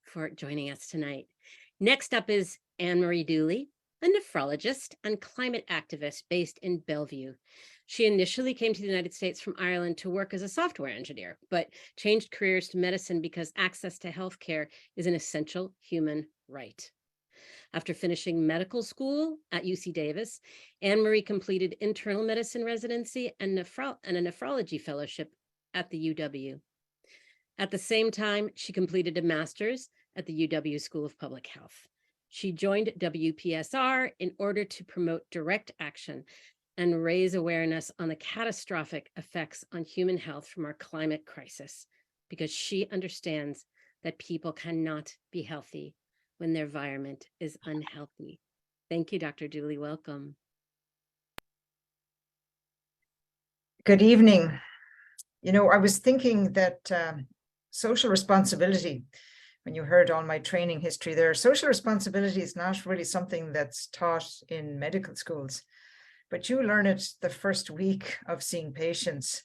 for joining us tonight. Next up is Annemarie Dooley, a nephrologist and climate activist based in Bellevue. She initially came to the United States from Ireland to work as a software engineer, but changed careers to medicine because access to healthcare is an essential human right. After finishing medical school at UC Davis, Annemarie completed internal medicine residency and a nephrology fellowship at the UW. At the same time, she completed a master's at the UW School of Public Health. She joined WPSR in order to promote direct action and raise awareness on the catastrophic effects on human health from our climate crisis, because she understands that people cannot be healthy when their environment is unhealthy. Thank you, Dr. Dooley. Welcome. Good evening. You know, I was thinking that social responsibility, when you heard all my training history there, social responsibility is not really something that's taught in medical schools, but you learn it the first week of seeing patients,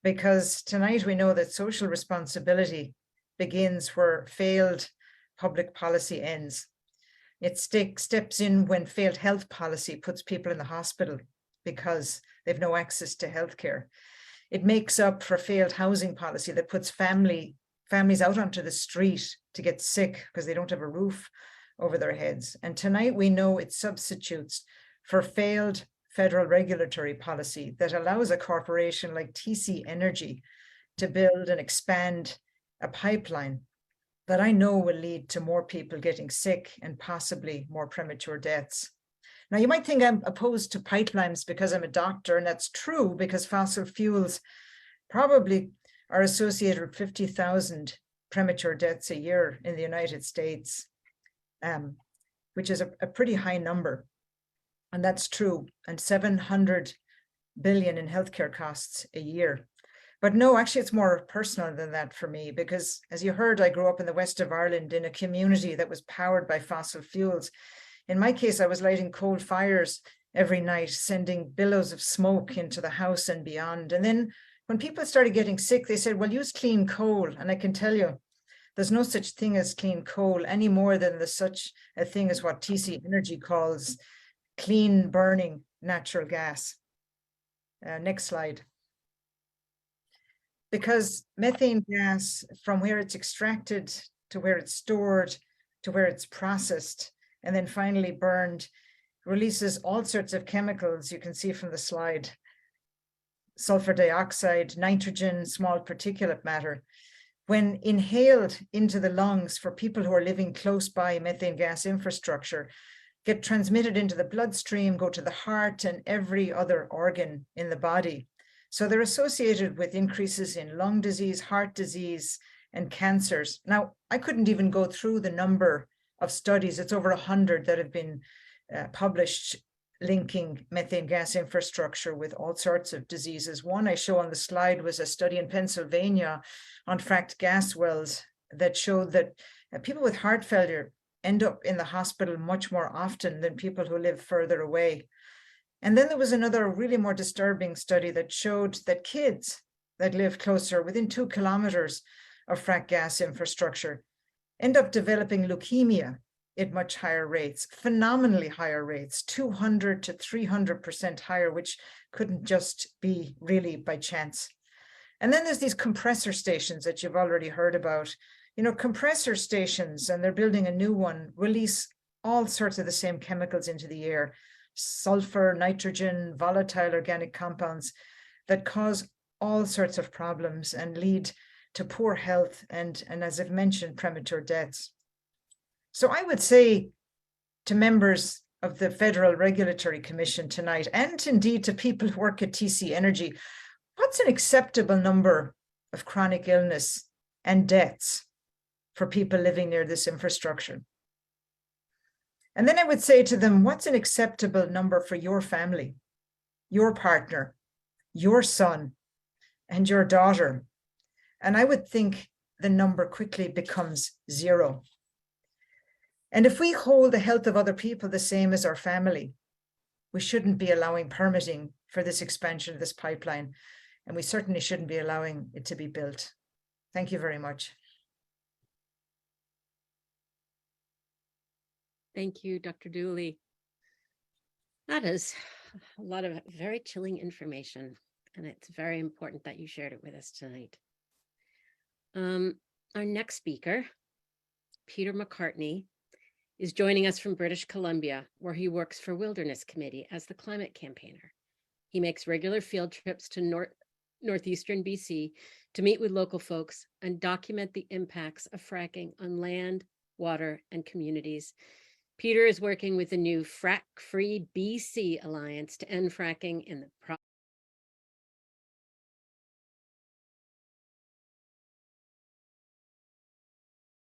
because tonight we know that social responsibility begins where failed public policy ends. It steps in when failed health policy puts people in the hospital because they've no access to healthcare. It makes up for failed housing policy that puts families out onto the street to get sick because they don't have a roof over their heads. And tonight we know it substitutes for failed federal regulatory policy that allows a corporation like TC Energy to build and expand a pipeline that I know will lead to more people getting sick and possibly more premature deaths. Now, you might think I'm opposed to pipelines because I'm a doctor, and that's true because fossil fuels probably are associated with 50,000 premature deaths a year in the United States, which is a pretty high number. And that's true, and 700 billion in healthcare costs a year. But no, actually, it's more personal than that for me, because as you heard, I grew up in the west of Ireland in a community that was powered by fossil fuels. In my case, I was lighting coal fires every night, sending billows of smoke into the house and beyond. And then when people started getting sick, they said, well, use clean coal. And I can tell you, there's no such thing as clean coal any more than there's such a thing as what TC Energy calls clean burning natural gas. Next slide. Because methane gas, from where it's extracted to where it's stored to where it's processed and then finally burned, releases all sorts of chemicals you can see from the slide: sulfur dioxide, nitrogen, small particulate matter. When inhaled into the lungs for people who are living close by methane gas infrastructure, get transmitted into the bloodstream, go to the heart and every other organ in the body. So they're associated with increases in lung disease, heart disease, and cancers. Now, I couldn't even go through the number of studies. It's over 100 that have been published linking methane gas infrastructure with all sorts of diseases. One I show on the slide was a study in Pennsylvania on fracked gas wells that showed that people with heart failure end up in the hospital much more often than people who live further away. And then there was another really more disturbing study that showed that kids that live closer, within 2 kilometers of fracked gas infrastructure, end up developing leukemia at much higher rates, phenomenally higher rates, 200 to 300% higher, which couldn't just be really by chance. And then there's these compressor stations that you've already heard about. You know, compressor stations, and they're building a new one, release all sorts of the same chemicals into the air: sulfur, nitrogen, volatile organic compounds that cause all sorts of problems and lead to poor health and as I've mentioned, premature deaths. So I would say to members of the Federal Regulatory Commission tonight, and indeed to people who work at TC Energy, what's an acceptable number of chronic illness and deaths for people living near this infrastructure? And then I would say to them, what's an acceptable number for your family, your partner, your son, and your daughter? And I would think the number quickly becomes 0. And if we hold the health of other people the same as our family, we shouldn't be allowing permitting for this expansion of this pipeline, and we certainly shouldn't be allowing it to be built. Thank you very much. Thank you, Dr. Dooley. That is a lot of very chilling information, and it's very important that you shared it with us tonight. Our next speaker, Peter McCartney, is joining us from British Columbia, where he works for Wilderness Committee as the climate campaigner. He makes regular field trips to northeastern BC to meet with local folks and document the impacts of fracking on land, water, and communities. Peter is working with the new Frack Free BC Alliance to end fracking in the